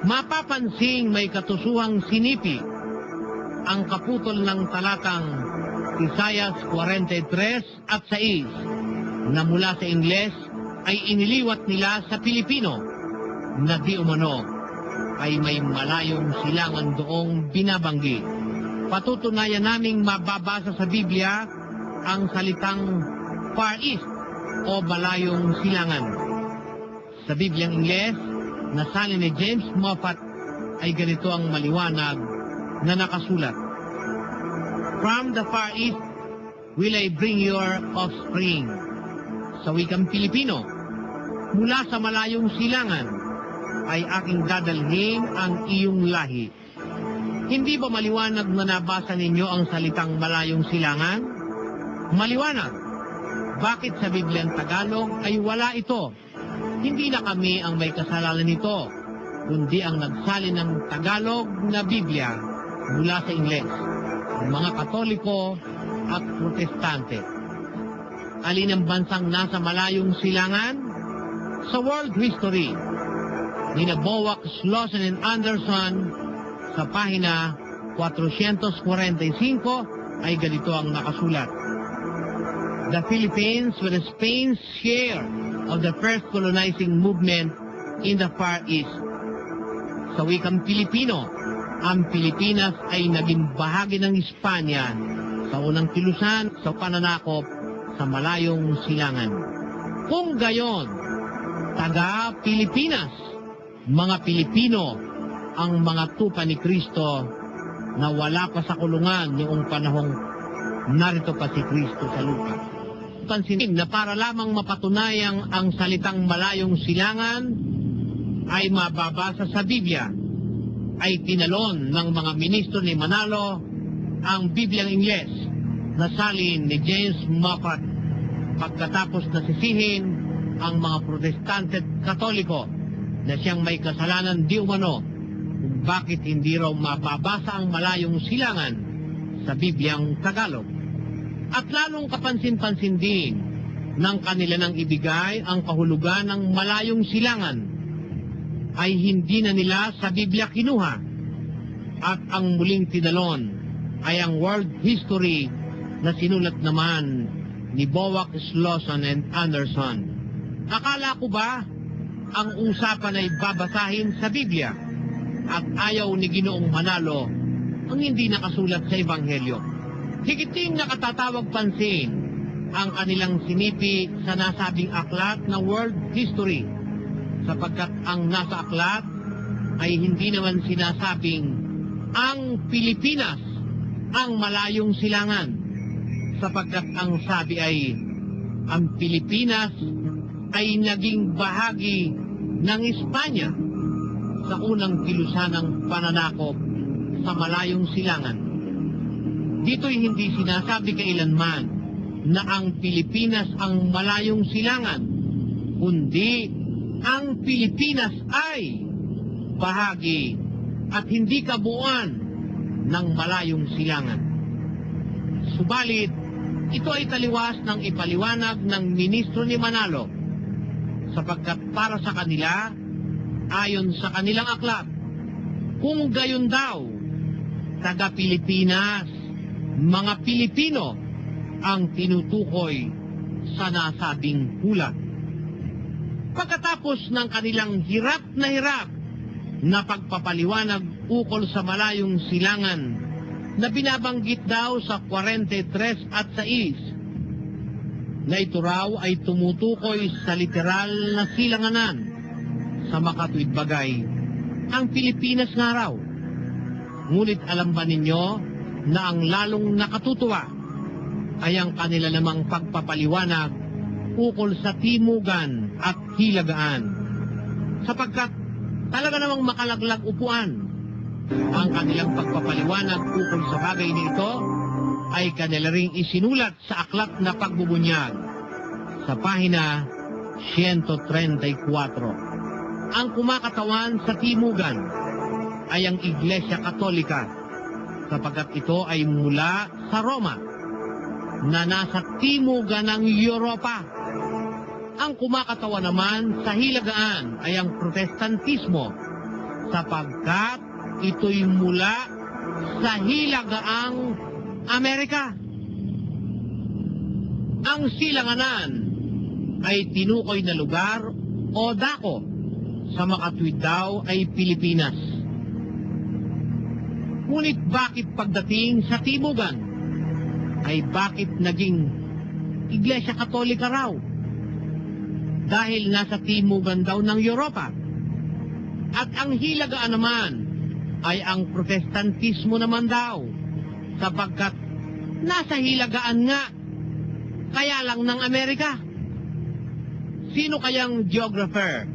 mapapansing may katusuhang sinipi ang kaputol ng talatang Isaiah 43 at 6 na mula sa Ingles ay iniliwat nila sa Pilipino na di umano ay may malayong silangan doong binabanggit. Patutunayan naming mababasa sa Biblia ang salitang Far East o malayong silangan. Sa Bibliang Ingles, na salin ni James Moffat ay ganito ang maliwanag na nakasulat. From the far east will I bring your offspring. Sa wikang Pilipino, mula sa malayong silangan ay aking dadalhin ang iyong lahi. Hindi ba maliwanag na nabasa ninyo ang salitang malayong silangan? Maliwanag. Bakit sa Bibliang Tagalog ay wala ito? Hindi na kami ang may kasalanan nito, kundi ang nagsalin ng Tagalog na Biblia mula sa Ingles, ang mga Katoliko at Protestante. Alin ang bansang nasa malayong silangan? Sa world history, ni Bowack, Slauson and Anderson, sa pahina 445 ay ganito ang nakasulat. The Philippines were Spain's share of the first colonizing movement in the Far East. Sa wikang Pilipino, ang Pilipinas ay naging bahagi ng Espanya sa unang kilusan sa pananakop sa malayong silangan. Kung gayon, taga-Pilipinas, mga Pilipino, ang mga tupa ni Kristo na wala pa sa kulungan noong panahong narito pa si Kristo sa lupa. Pansinin na para lamang mapatunayang ang salitang malayong silangan ay mababasa sa Biblia, ay tinalon ng mga ministro ni Manalo ang Bibliang Ingles na salin ni James Moffat pagkatapos na sisihin ang mga Protestante at Katoliko na siyang may kasalanan di umano kung bakit hindi raw mababasa ang malayong silangan sa Bibliang Tagalog. At lalong kapansin-pansin din ng kanila nang ibigay ang kahulugan ng malayong silangan ay hindi na nila sa Biblia kinuha at ang muling tinalon ay ang world history na sinulat naman ni Bowack, Slauson and Anderson. Akala ko ba ang usapan ay babasahin sa Biblia at ayaw ni Ginoong Manalo ang hindi nakasulat sa Ebanghelyo? Higiting nakatatawag pansin ang kanilang sinipi sa nasabing aklat na world history, sapagkat ang nasa aklat ay hindi naman sinasabing ang Pilipinas ang malayong silangan, sapagkat ang sabi ay ang Pilipinas ay naging bahagi ng Espanya sa unang kilusan ng pananakop sa malayong silangan. Dito'y hindi sinasabi kailanman na ang Pilipinas ang malayong silangan, kundi ang Pilipinas ay bahagi at hindi kabuuan ng malayong silangan. Subalit, ito ay taliwas ng ipaliwanag ng ministro ni Manalo, sapagkat para sa kanila, ayon sa kanilang aklat, kung gayon daw, taga-Pilipinas, mga Pilipino ang tinutukoy sa nasabing hula. Pagkatapos ng kanilang hirap na pagpapaliwanag ukol sa malayong silangan na binabanggit daw sa 43 at 6, na ito raw ay tumutukoy sa literal na silanganan sa makatuwid bagay, ang Pilipinas nga raw. Ngunit alam ba ninyo na ang lalong nakatutuwa ay ang kanila namang pagpapaliwanag ukol sa timugan at hilagaan, sapagkat talaga namang makalaglag upuan. Ang kanilang pagpapaliwanag ukol sa bagay nito ay kanila ring isinulat sa aklat na pagbubunyag sa pahina 134. Ang kumakatawan sa timugan ay ang Iglesia Katolika, sapagkat ito ay mula sa Roma na nasa timugan ng Europa. Ang kumakatawan naman sa hilagaan ay ang Protestantismo sapagkat ito'y mula sa hilagaang Amerika. Ang silanganan ay tinukoy na lugar o dako, sa makatwid daw ay Pilipinas. Ngunit bakit pagdating sa Timugan ay bakit naging Iglesia Katolika raw? Dahil nasa Timugan daw ng Europa. At ang hilagaan naman ay ang Protestantismo naman daw, sapagkat nasa hilagaan nga, kaya lang ng Amerika. Sino kayang geographer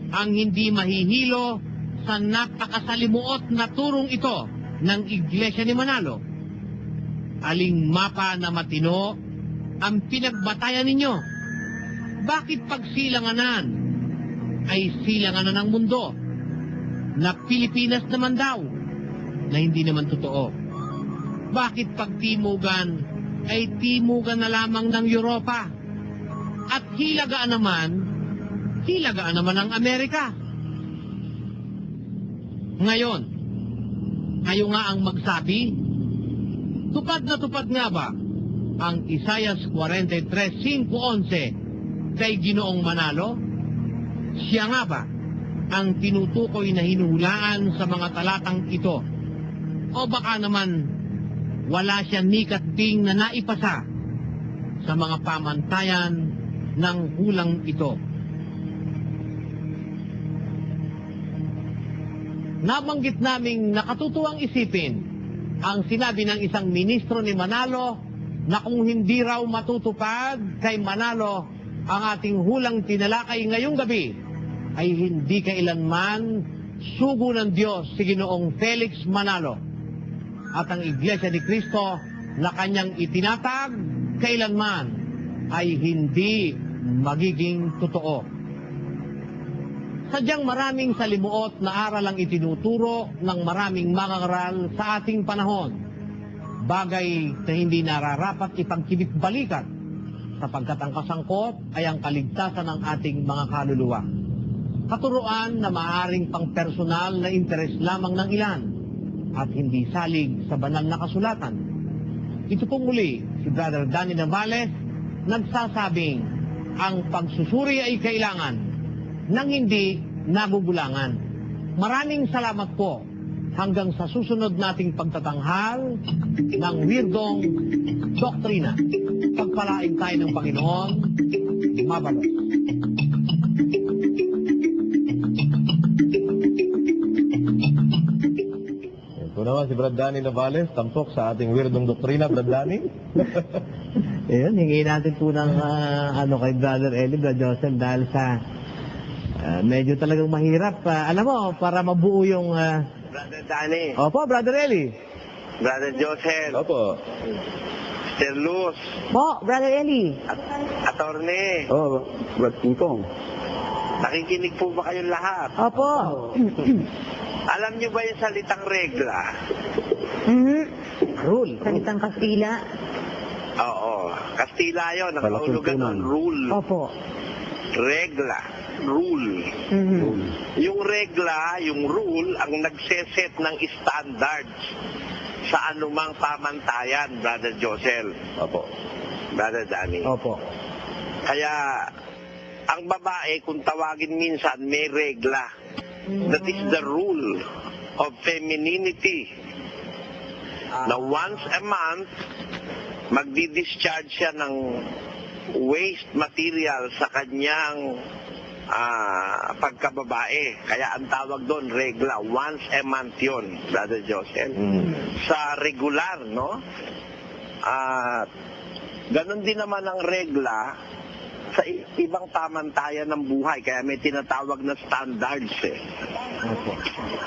ang hindi mahihilo sa napakasalimuot na turong ito ng Iglesia ni Manalo? Aling mapa na matino ang pinagbatayan ninyo? Bakit pagsilanganan ay silanganan ng mundo na Pilipinas naman daw na hindi naman totoo? Bakit pagtimugan ay timugan na lamang ng Europa at hilagaan naman ng Amerika? Ngayon, kayo nga ang magsabi, tupad na tupad nga ba ang Isaias 43:5-11 kay Ginoong Manalo? Siya nga ba ang tinutukoy na hinuhulaan sa mga talatang ito? O baka naman wala siya nikating na naipasa sa mga pamantayan ng hulang ito? Nabanggit naming nakatutuwang isipin ang sinabi ng isang ministro ni Manalo na kung hindi raw matutupad kay Manalo ang ating hulang tinalakay ngayong gabi, ay hindi kailanman sugo ng Diyos si Ginoong Felix Manalo. At ang Iglesia ni Cristo na kanyang itinatag kailanman ay hindi magiging totoo. Sadyang maraming salimuot na aral ang itinuturo ng maraming mangangaral sa ating panahon. Bagay na hindi nararapat ipagkibit-balikan sapagkat ang kasangkot ay ang kaligtasan ng ating mga kaluluwa. Katuruan na maaaring pang personal na interes lamang ng ilan at hindi salig sa banal na kasulatan. Ito pong muli si Brother Danny Navales nagsasabing ang pagsusuri ay kailangan nang hindi nagugulangan. Maraming salamat po hanggang sa susunod nating pagtatanghal ng Wirdong Doktrina. Pagpalain tayo ng Panginoon, mabalos. Ito naman si Brad Danny Navales, tampok sa ating Wirdong Doktrina. Brad Danny? Ayun, hingin natin po ng kay Brother Eli, Brother Joseph, dahil sa medyo talagang mahirap. Alam mo, para mabuo yung... Brother Danny, Opo, Brother Eli. Brother Joseph, Opo. Mr. Luz, Po, Brother Eli. Attorney, Oh, Brad Kingkong. nakikinig po ba kayong lahat? Opo. Alam niyo ba yung salitang regla? Rule. Salitang Kastila. Oo, Kastila yun, ang Palatuntunan. kaulugan ng rule. Opo. Regla, rule. Mhm. Yung regla, yung rule, ang nagseset ng standards sa anumang pamantayan, Brother Joseph, Opo. Brother Danny. Opo. Kaya, ang babae, kung tawagin minsan, may regla. That is the rule of femininity. Na once a month, magdi-discharge siya ng waste material sa kanyang pagkababae. Kaya ang tawag doon, regla. Once a month yun, Brother Joseph. Sa regular, no? Ganon din naman ang regla sa ibang pamantayan ng buhay. Kaya may tinatawag na standards eh. Opo.